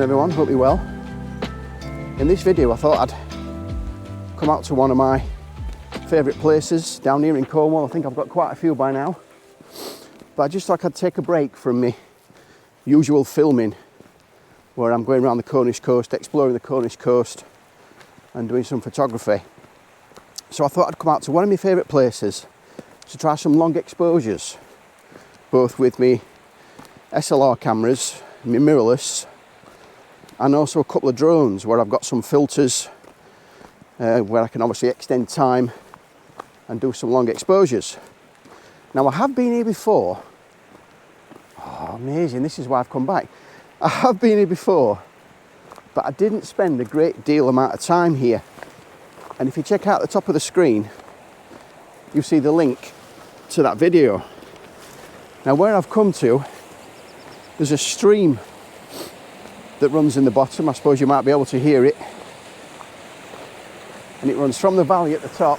morning everyone, hope you're well. In this video I thought I'd come out to one of my favourite places down here in Cornwall. I think I've got quite a few by now. But I just thought I'd take a break from my usual filming where I'm going around the Cornish coast, exploring the Cornish coast and doing some photography. So I thought I'd come out to one of my favourite places to try some long exposures, both with me SLR cameras, my mirrorless, and also a couple of drones where I've got some filters where I can obviously extend time and do some long exposures. Now I have been here before. Oh, amazing, this is why I've come back. I have been here before, but I didn't spend a great deal amount of time here. And if you check out the top of the screen, you see the link to that video. Now where I've come to, there's a stream that runs in the bottom. I suppose you might be able to hear it. And it runs from the valley at the top.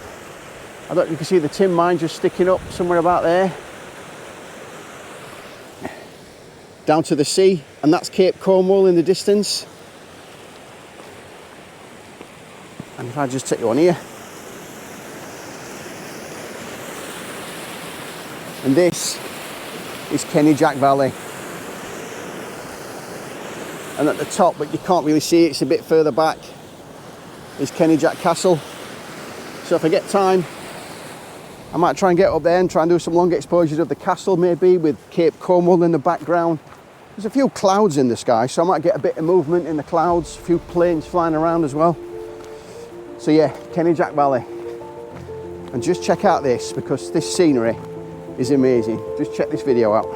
I don't know if you can see the tin mine just sticking up somewhere about there. Down to the sea, and that's Cape Cornwall in the distance. And if I just take you on here. And this is Kenidjack Valley. And at the top, but you can't really see it, it's a bit further back, is Kenidjack Castle. So if I get time, I might try and get up there and try and do some long exposures of the castle, maybe with Cape Cornwall in the background. There's a few clouds in the sky, so I might get a bit of movement in the clouds, a few planes flying around as well. So yeah, Kenidjack Valley. And just check out this, because this scenery is amazing. Just check this video out.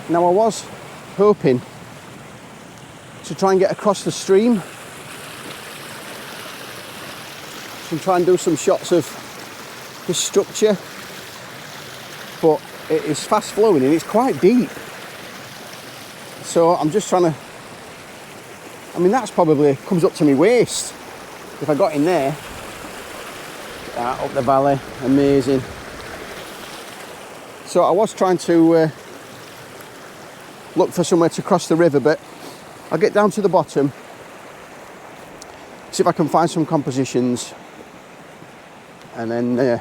Now I was hoping to try and get across the stream and try and do some shots of this structure, but it is fast flowing and it's quite deep. So I'm just trying to, I mean that's probably comes up to my waist if I got in there. Up the valley, amazing. So I was trying to look for somewhere to cross the river, but I'll get down to the bottom, see if I can find some compositions, and then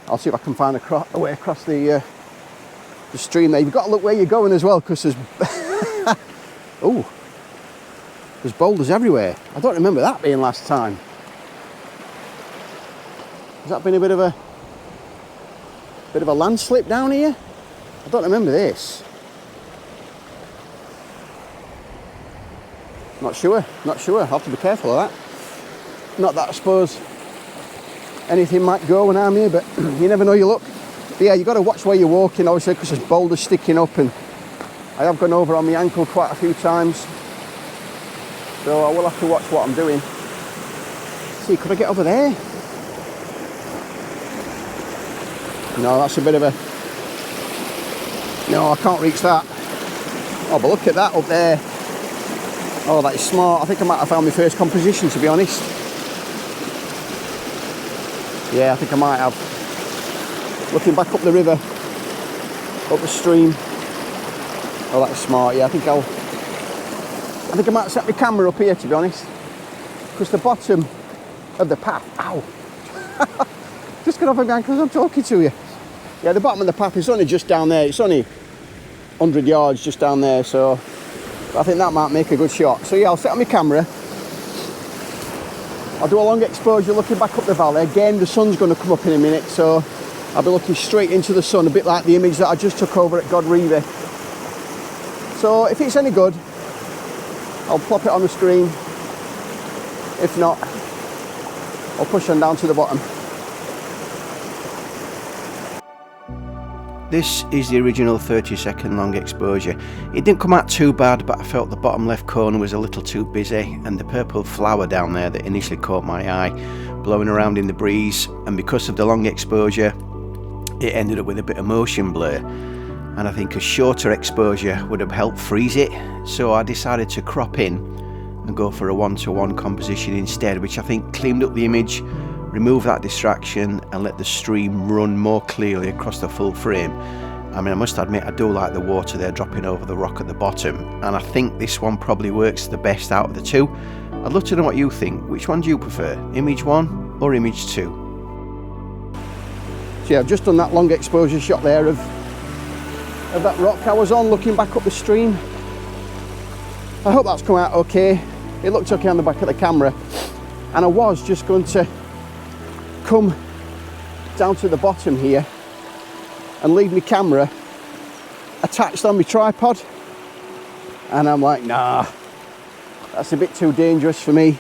I'll see if I can find a way across the stream there. You've got to look where you're going as well, because there's oh, there's boulders everywhere. I don't remember that being last time. Has that been a bit of a landslip down here? I don't remember this. Not sure. I'll have to be careful of that. Not that I suppose anything might go when I'm here, but you never know, you look. But yeah, you've got to watch where you're walking, obviously, because there's boulders sticking up, and I have gone over on my ankle quite a few times. So I will have to watch what I'm doing. See, could I get over there? No, that's a bit of a... No, I can't reach that. Oh, but look at that up there. Oh, that is smart. I think I might have found my first composition, to be honest. Yeah, I think I might have. Looking back up the river, up the stream. Oh, that is smart. Yeah, I think I might set my camera up here, to be honest, because the bottom of the path. Ow! Just got off my ankle because I'm talking to you. Yeah, the bottom of the path is only just down there. It's only 100 yards just down there, so I think that might make a good shot. So yeah, I'll set on my camera. I'll do a long exposure looking back up the valley. Again, the sun's going to come up in a minute, so I'll be looking straight into the sun, a bit like the image that I just took over at Godreevy. So if it's any good, I'll plop it on the screen. If not, I'll push on down to the bottom. This is the original 30-second long exposure. It didn't come out too bad, but I felt the bottom left corner was a little too busy, and the purple flower down there that initially caught my eye, blowing around in the breeze, and because of the long exposure, it ended up with a bit of motion blur. And I think a shorter exposure would have helped freeze it, so I decided to crop in and go for a 1-to-1 composition instead, which I think cleaned up the image, remove that distraction, and let the stream run more clearly across the full frame. I mean, I must admit, I do like the water there dropping over the rock at the bottom, and I think this one probably works the best out of the two. I'd love to know what you think. Which one do you prefer, image 1 or image 2? So yeah, I've just done that long exposure shot there of that rock I was on, looking back up the stream. I hope that's come out okay. It looked okay on the back of the camera, and I was just going to come down to the bottom here and leave my camera attached on my tripod, and I'm like, nah, that's a bit too dangerous for me.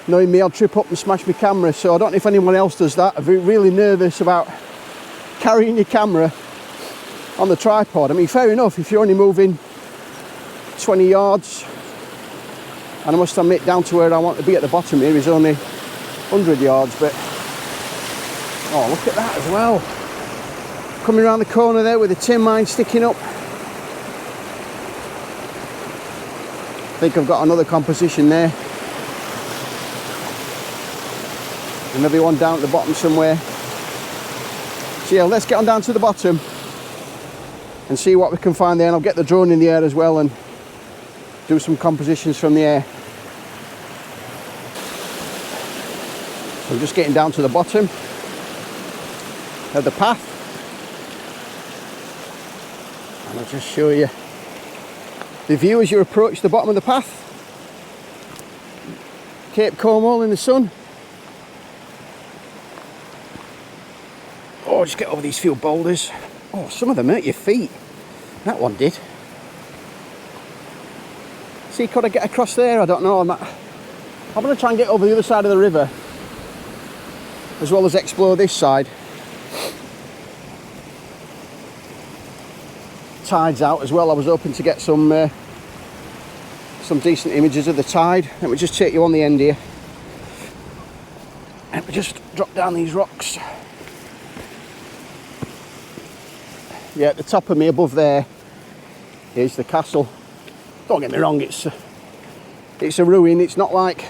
Knowing me, I'll trip up and smash my camera, so I don't know if anyone else does that. I'm really nervous about carrying your camera on the tripod. I mean, fair enough if you're only moving 20 yards, and I must admit, down to where I want to be at the bottom here is only 100 yards, but oh, look at that as well. Coming around the corner there with the tin mine sticking up. I think I've got another composition there. Another one down at the bottom somewhere. So yeah, let's get on down to the bottom and see what we can find there, and I'll get the drone in the air as well and do some compositions from the air. So I'm just getting down to the bottom of the path, and I'll just show you the view as you approach the bottom of the path. Cape Cornwall in the sun. Oh, just get over these few boulders. Oh, some of them hurt your feet. That one did. See, could I get across there? I don't know. I'm going to try and get over the other side of the river, as well as explore this side. Tide's out as well. I was hoping to get some decent images of the tide. Let me just take you on the end here. Let me just drop down these rocks. Yeah, at the top of me above there is the castle. Don't get me wrong, it's a ruin. It's not like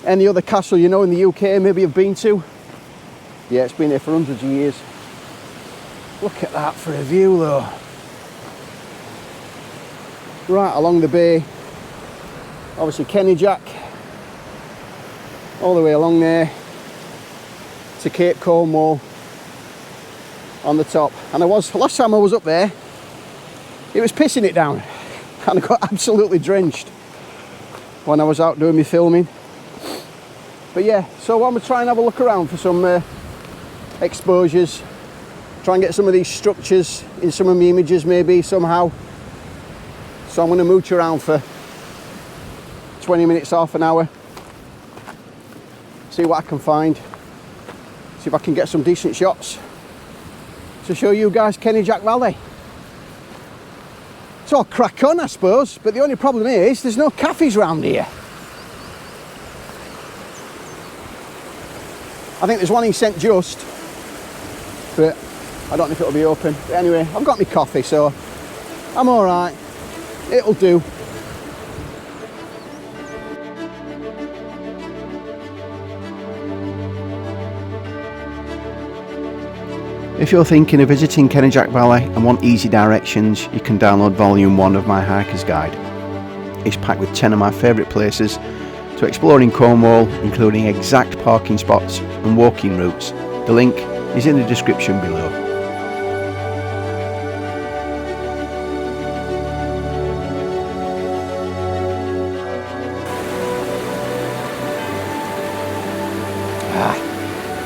any other castle you know in the UK maybe you've been to. Yeah, it's been there for hundreds of years. Look at that for a view though. Right along the bay, obviously Kenidjack, all the way along there to Cape Cornwall on the top. And last time I was up there, it was pissing it down and I got absolutely drenched when I was out doing my filming. But yeah, so I'm gonna try and have a look around for some exposures, try and get some of these structures in some of my images maybe somehow. So I'm gonna mooch around for 20 minutes, half an hour, see what I can find, see if I can get some decent shots to show you guys Kenidjack Valley. It's all crack on, I suppose, but the only problem is there's no cafes around here. I think there's one in St Just, but I don't know if it'll be open. But anyway, I've got my coffee, so I'm all right. It'll do. If you're thinking of visiting Kenidjack Valley and want easy directions, you can download volume 1 of my hiker's guide. It's packed with 10 of my favourite places to explore in Cornwall, including exact parking spots and walking routes. The link is in the description below.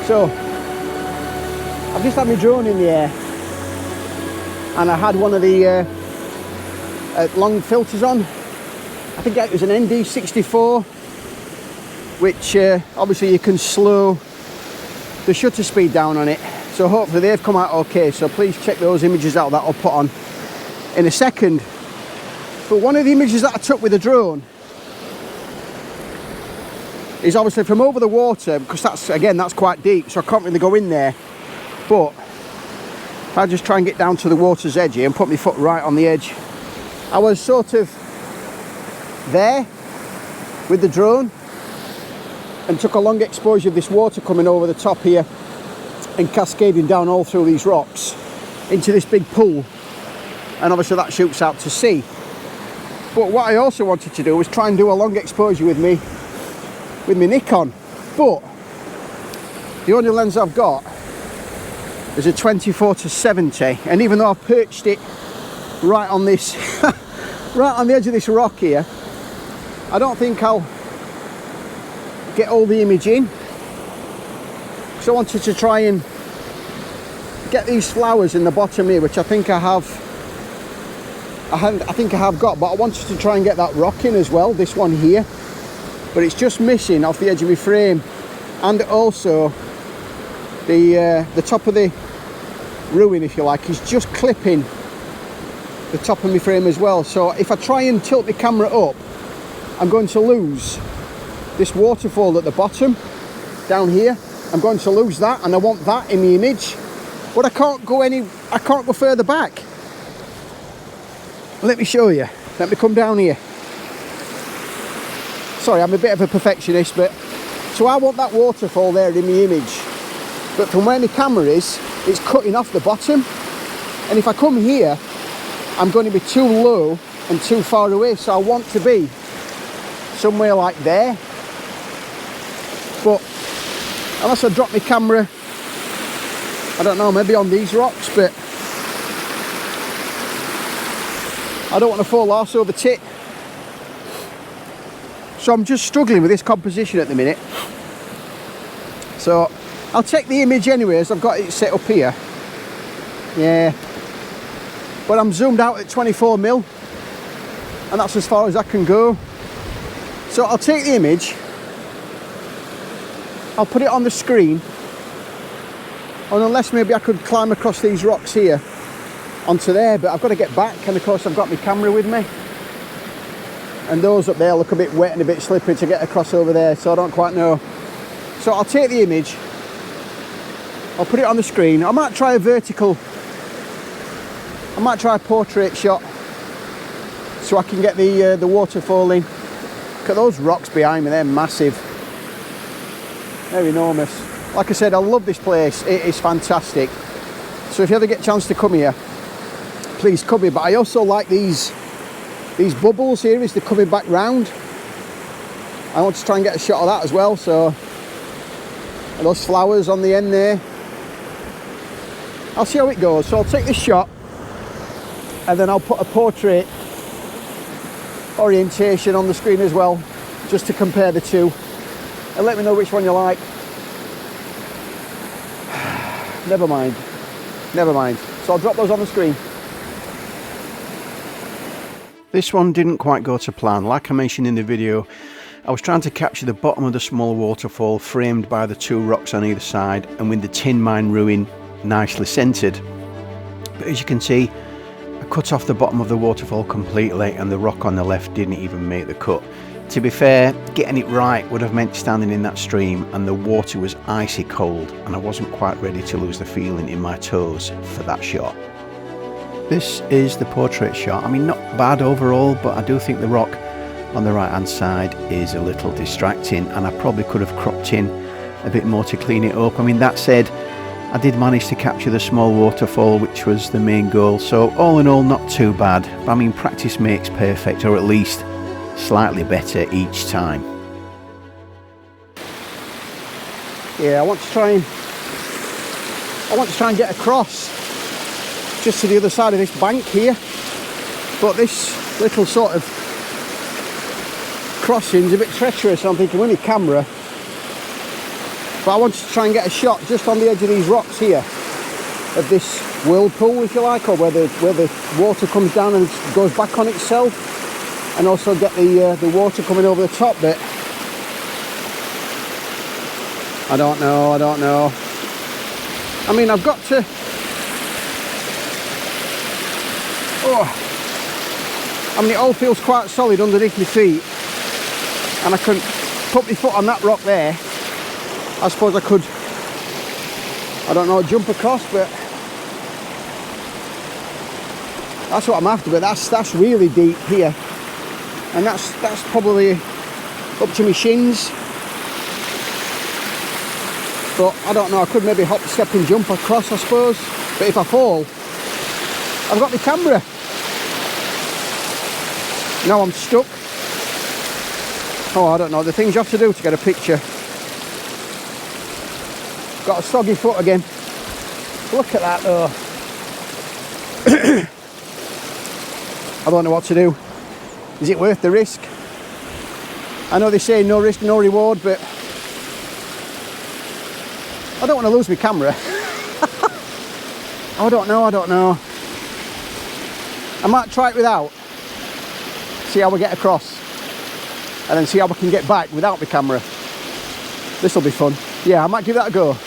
So, I've just had my drone in the air and I had one of the long filters on. I think it was an ND64, which obviously you can slow the shutter speed down on it. So hopefully they've come out okay. So please check those images out that I'll put on in a second. But one of the images that I took with the drone is obviously from over the water, because that's quite deep, so I can't really go in there. But if I just try and get down to the water's edge here and put my foot right on the edge, I was sort of there with the drone and took a long exposure of this water coming over the top here and cascading down all through these rocks into this big pool, and obviously that shoots out to sea. But what I also wanted to do was try and do a long exposure with my Nikon, but the only lens I've got is a 24-70, and even though I've perched it right on this right on the edge of this rock here, I don't think I'll get all the image in. So I wanted to try and get these flowers in the bottom here, which I think I have got, but I wanted to try and get that rock in as well, this one here, but it's just missing off the edge of my frame, and also the top of the ruin, if you like, is just clipping the top of my frame as well. So if I try and tilt the camera up, I'm going to lose this waterfall at the bottom down here. I'm going to lose that, and I want that in the image, but I can't go further back. Let me show you. Let me come down here. Sorry, I'm a bit of a perfectionist, but so I want that waterfall there in the image, but from where my camera is, it's cutting off the bottom, and if I come here, I'm going to be too low and too far away. So I want to be somewhere like there, but unless I drop my camera, I don't know, maybe on these rocks, but I don't want to fall arse over tit. So I'm just struggling with this composition at the minute. So I'll take the image anyways, I've got it set up here. Yeah, but I'm zoomed out at 24mm, and that's as far as I can go. So I'll take the image, I'll put it on the screen, and unless maybe I could climb across these rocks here onto there, but I've got to get back, and of course I've got my camera with me, and those up there look a bit wet and a bit slippery to get across over there, so I don't quite know. So I'll take the image, I'll put it on the screen. I might try a vertical, I might try a portrait shot so I can get the waterfall in. Look at those rocks behind me, they're massive. They're enormous. Like I said, I love this place, it is fantastic. So if you ever get a chance to come here, please come here. But I also like these bubbles here as they're coming back round. I want to try and get a shot of that as well. So, and those flowers on the end there. I'll see how it goes. So I'll take this shot, and then I'll put a portrait orientation on the screen as well, just to compare the two. and let me know which one you like. Never mind. Never mind. So I'll drop those on the screen. This one didn't quite go to plan. Like I mentioned in the video, I was trying to capture the bottom of the small waterfall framed by the two rocks on either side and with the tin mine ruin nicely centred. But as you can see, I cut off the bottom of the waterfall completely and the rock on the left didn't even make the cut. To be fair, getting it right would have meant standing in that stream and the water was icy cold and I wasn't quite ready to lose the feeling in my toes for that shot. This is the portrait shot. I mean, not bad overall, but I do think the rock on the right hand side is a little distracting and I probably could have cropped in a bit more to clean it up. I mean, that said, I did manage to capture the small waterfall, which was the main goal, so all in all not too bad. But I mean, practice makes perfect, or at least slightly better each time. Yeah, I want to try and get across just to the other side of this bank here, but this little sort of crossing is a bit treacherous. I'm thinking with my camera, but I wanted to try and get a shot just on the edge of these rocks here of this whirlpool, if you like, or where the water comes down and goes back on itself, and also get the water coming over the top bit. I don't know. I mean, I've got to... I mean, it all feels quite solid underneath my feet, and I can put my foot on that rock there. I suppose I could, I don't know, jump across, but that's what I'm after. But that's really deep here, and that's probably up to my shins. But I don't know, I could maybe hop, step and jump across, I suppose. But if I fall, I've got my camera. Now I'm stuck. Oh, I don't know, the things you have to do to get a picture. Got a soggy foot again. Look at that though. I don't know what to do. Is it worth the risk? I know they say no risk, no reward, but I don't want to lose my camera. I don't know. I might try it without. See how we get across. And then see how we can get back without my camera. This will be fun. Yeah, I might give that a go.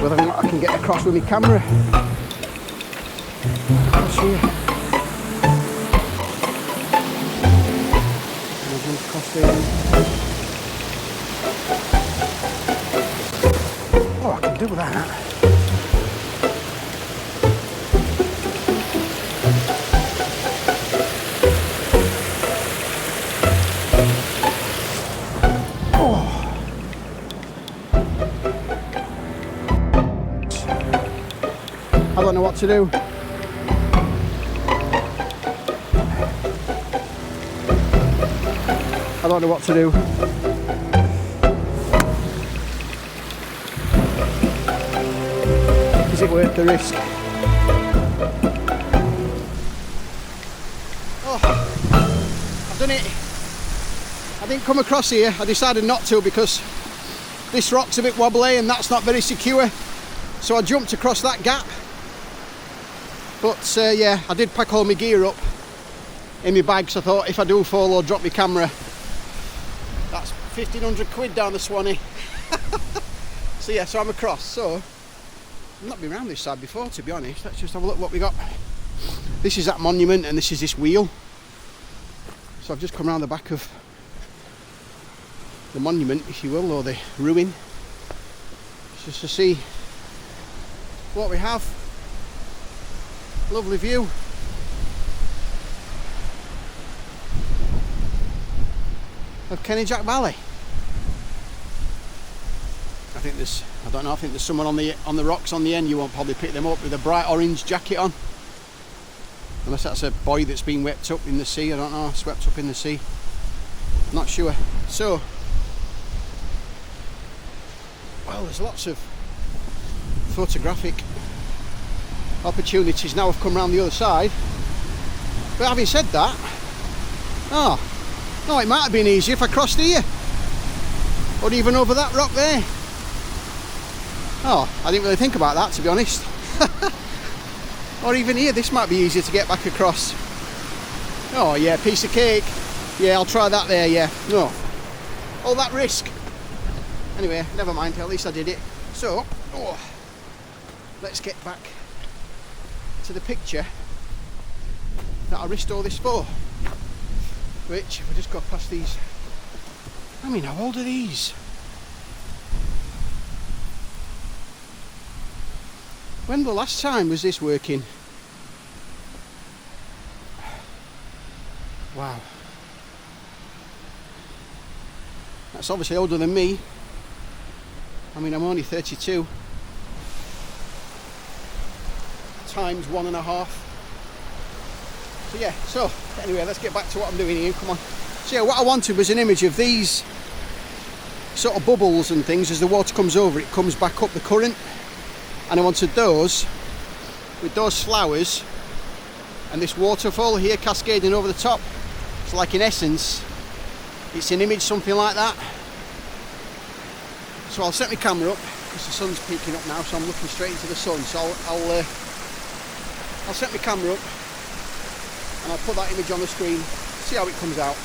Whether or not I can get across with my camera. Across here. I'll jump across there. Oh, I can do that. I don't know what to do. I don't know what to do. Is it worth the risk? Oh, I've done it. I didn't come across here. I decided not to because this rock's a bit wobbly and that's not very secure. So I jumped across that gap. But yeah, I did pack all my gear up in my bag, so I thought if I do fall or drop my camera, that's 1,500 quid down the Swanee. So yeah, so I'm across. So I've not been around this side before, to be honest. Let's just have a look what we got. This is that monument and this is this wheel. So I've just come around the back of the monument, if you will, or the ruin, just to see what we have. Lovely view. Of Kenidjack Valley. I don't know, I think there's someone on the rocks on the end. You won't probably pick them up with a bright orange jacket on. Unless that's a boy that's been swept up in the sea, I don't know, swept up in the sea. Not sure. So, well, there's lots of photographic opportunities now. I've come around the other side. But having said that, no, it might have been easier if I crossed here. Or even over that rock there. Oh, I didn't really think about that, to be honest. Or even here, this might be easier to get back across. Oh yeah, piece of cake. Yeah, I'll try that there, yeah. No. All that risk. Anyway, never mind, at least I did it. So, let's get back to the picture that I risked all this for. Which, if I just go past these, I mean, how old are these? When the last time was this working? Wow. That's obviously older than me. I mean, I'm only 32. Times 1.5. So yeah, so anyway, let's get back to what I'm doing here, come on. So yeah, what I wanted was an image of these sort of bubbles and things. As the water comes over, it comes back up the current. And I wanted those, with those flowers and this waterfall here cascading over the top. So like in essence, it's an image, something like that. So I'll set my camera up, because the sun's peeking up now, so I'm looking straight into the sun. So I'll set my camera up and I'll put that image on the screen, see how it comes out.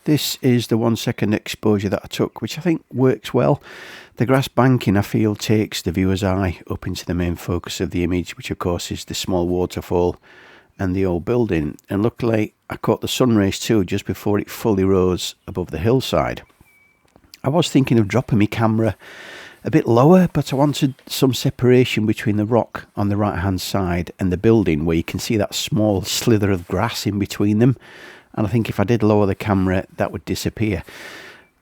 This is the 1 second exposure that I took, which I think works well. The grass banking, I feel, takes the viewer's eye up into the main focus of the image, which of course is the small waterfall and the old building. And luckily I caught the sun rays too just before it fully rose above the hillside. I was thinking of dropping my camera a bit lower, but I wanted some separation between the rock on the right hand side and the building, where you can see that small slither of grass in between them. And I think if I did lower the camera, that would disappear.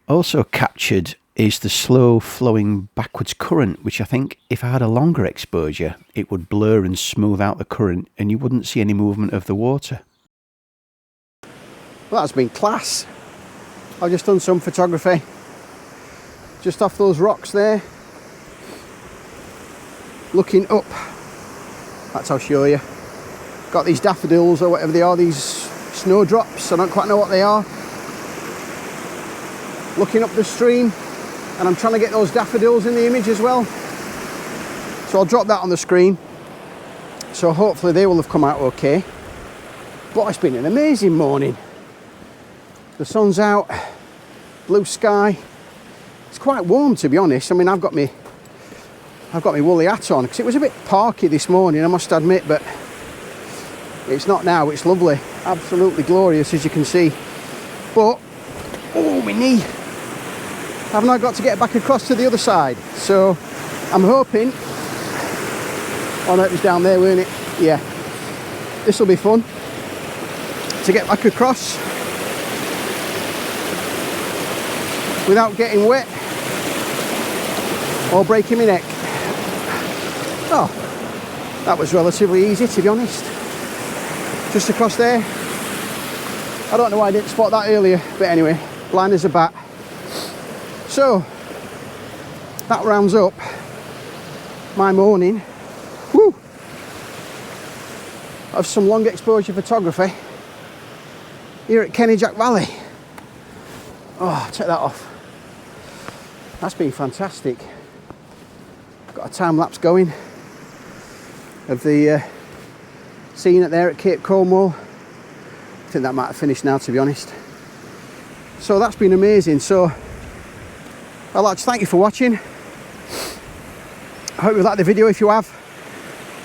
Also captured is the slow flowing backwards current, which I think if I had a longer exposure, it would blur and smooth out the current and you wouldn't see any movement of the water. Well, that's been class. I've just done some photography just off those rocks there, looking up. That's I'll show you. Got these daffodils or whatever they are, these snowdrops, I don't quite know what they are. Looking up the stream, and I'm trying to get those daffodils in the image as well. So I'll drop that on the screen. So hopefully they will have come out okay. But it's been an amazing morning. The sun's out, blue sky. It's quite warm, to be honest. I mean, I've got my woolly hat on because it was a bit parky this morning, I must admit, but it's not now. It's lovely, absolutely glorious, as you can see. But oh, my knee! I've now got to get back across to the other side. So I'm hoping. Oh no, it was down there, weren't it? Yeah. This will be fun to get back across without getting wet. or breaking my neck. Oh, that was relatively easy, to be honest. Just across there. I don't know why I didn't spot that earlier, but anyway, blind as a bat. So, that rounds up my morning, woo, of some long exposure photography here at Kenidjack Valley. Oh, take that off. That's been fantastic. Got a time lapse going of the scene there at Cape Cornwall. I think that might have finished now, to be honest. So that's been amazing. So I'd like to thank you for watching. I hope you liked the video. If you have,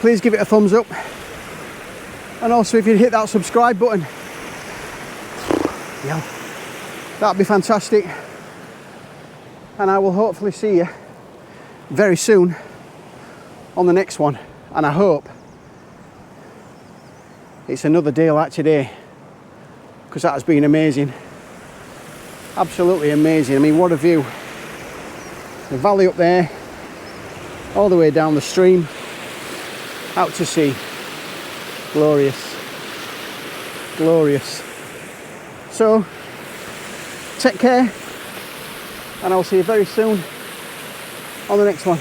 please give it a thumbs up. And also if you hit that subscribe button, yeah, that'd be fantastic. And I will hopefully see you very soon on the next one. And I hope it's another day like today, because that has been amazing. Absolutely amazing. I mean, what a view. The valley up there, all the way down the stream, out to sea. Glorious. Glorious. So, take care, and I'll see you very soon on the next one.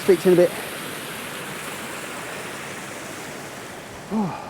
Speak to you in a bit. Oh.